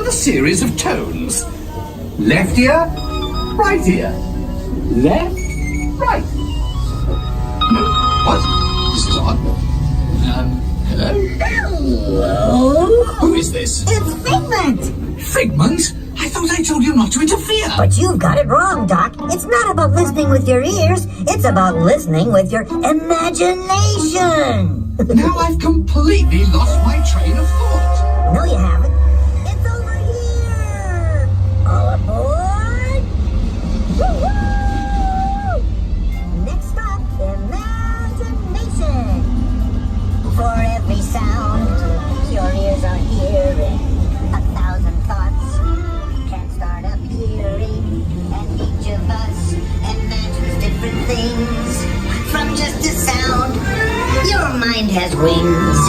a series of tones. Left ear, right ear. Left, right. No, what? This is odd. Hello? Hello? Who is this? It's Figment! Figment? I thought I told you not to interfere. But you've got it wrong, Doc. It's not about listening with your ears. It's about listening with your imagination. Now I've completely lost my train of thought. No, you haven't. It's over here. All aboard. Woo-hoo! Next stop, imagination. For every sound your ears are hearing, 1,000 thoughts can start appearing, and each of us imagines different things from just a sound. Your mind has wings.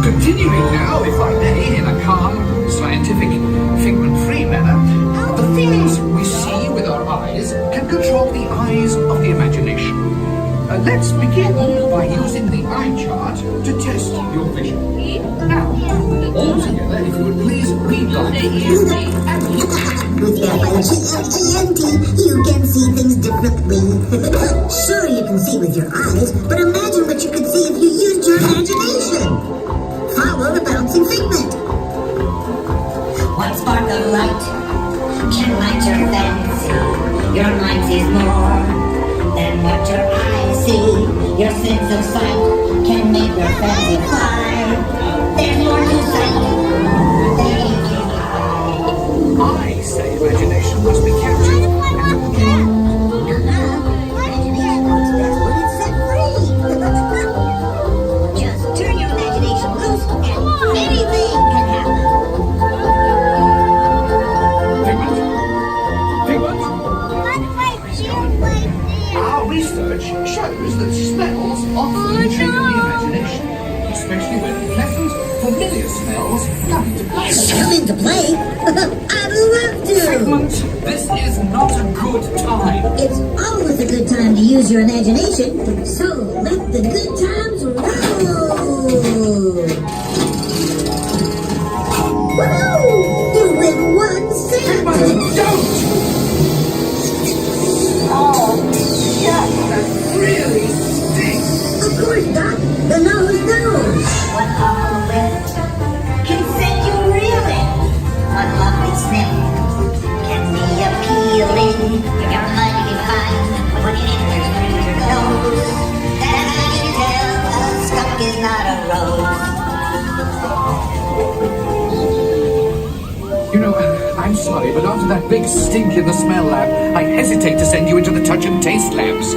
Continuing now, if I may, in a calm, scientific, figment-free manner, the things we see with our eyes can control the eyes of the imagination. Let's begin by using the eye chart to test your vision. Now, all together, if you would please read like With your GMT, you can see things differently. Sure, you can see with your eyes, but imagine what you could see if you used your imagination. Follow the bouncing figment. What spark of light can light your fancy? Your mind sees more than what your eyes see. Your sense of sight can make your fancy fly. There's more to sight than you can hide. I say imagination must be captured. Imagination works best when it's set free. Just turn your imagination loose and anything can happen. Figment? Our research shows that smells often trigger the imagination, especially when pleasant, familiar smells come into play. Come into play? I'd love to. Figment, this is not a good time. It's always a good time to use your imagination, so let the good times roll. Woohoo! You win one cent. Figment, don't! Oh, yuck, that really stinks. Of course, Doc. The nose knows. One awful whiff can send you reeling. One lovely sniff can be appealing. Your mind will be fine when it enters through your nose. That's how you tell a skunk is not a rose. You know, I'm sorry, but after that big stink in the smell lab, I hesitate to send you into the touch and taste labs.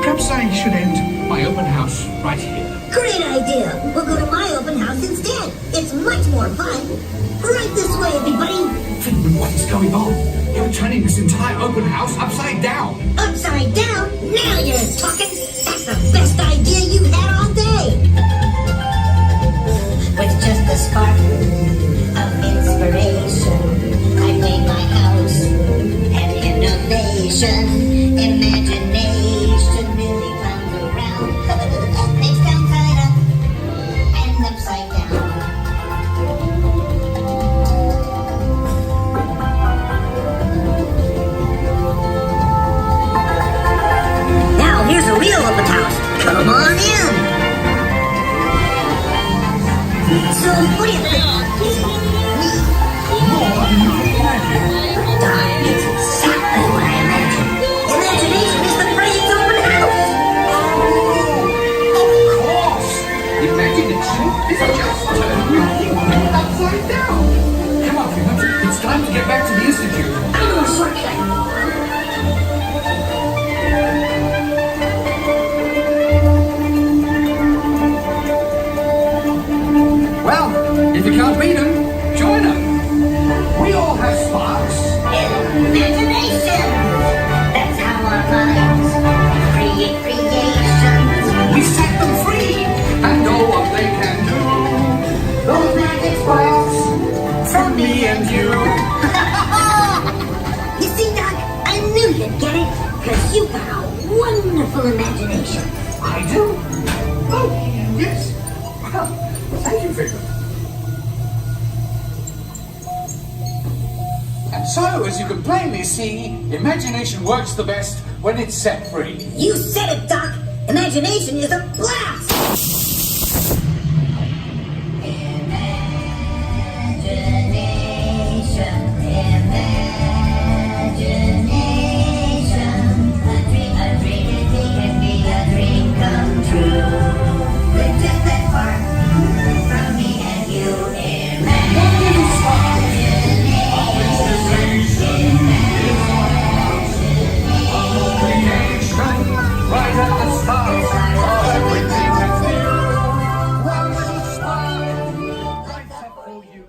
Perhaps I should end my open house right here. Great idea. We'll go to my open house instead. It's much more fun. Right this way, everybody. Figment, what is going on? You're turning this entire open house upside down. Upside down? Now you're talking. That's the best idea you've had all day. With just a spark of inspiration, I made my house an innovation. Imagination really comes around. Makes downside up and upside down. Now here's a real open house. Come on in. So what do you think? Doc, it's exactly what I imagined. Imagination is the phrase open house. Of course! Imagination is just turning everything upside down. Come on, Figment, it's time to get back to the Institute. I know a shortcut. Well, if you can't beat them, join them. We all have sparks. Imagination! That's how our minds create creations. We set them free, and know what they can do. Those magic sparks from me and you. You see, Doc, I knew you'd get it, because you've got a wonderful imagination. I do? Oh, yes. Well, thank you, Figment. So, as you can plainly see, imagination works the best when it's set free. You said it, Doc. Imagination is a blast. Imagination, imagination. A dream can be a dream come true. With just that spark from me and you. Right at the start of everything that's new. One little spark lights up for you.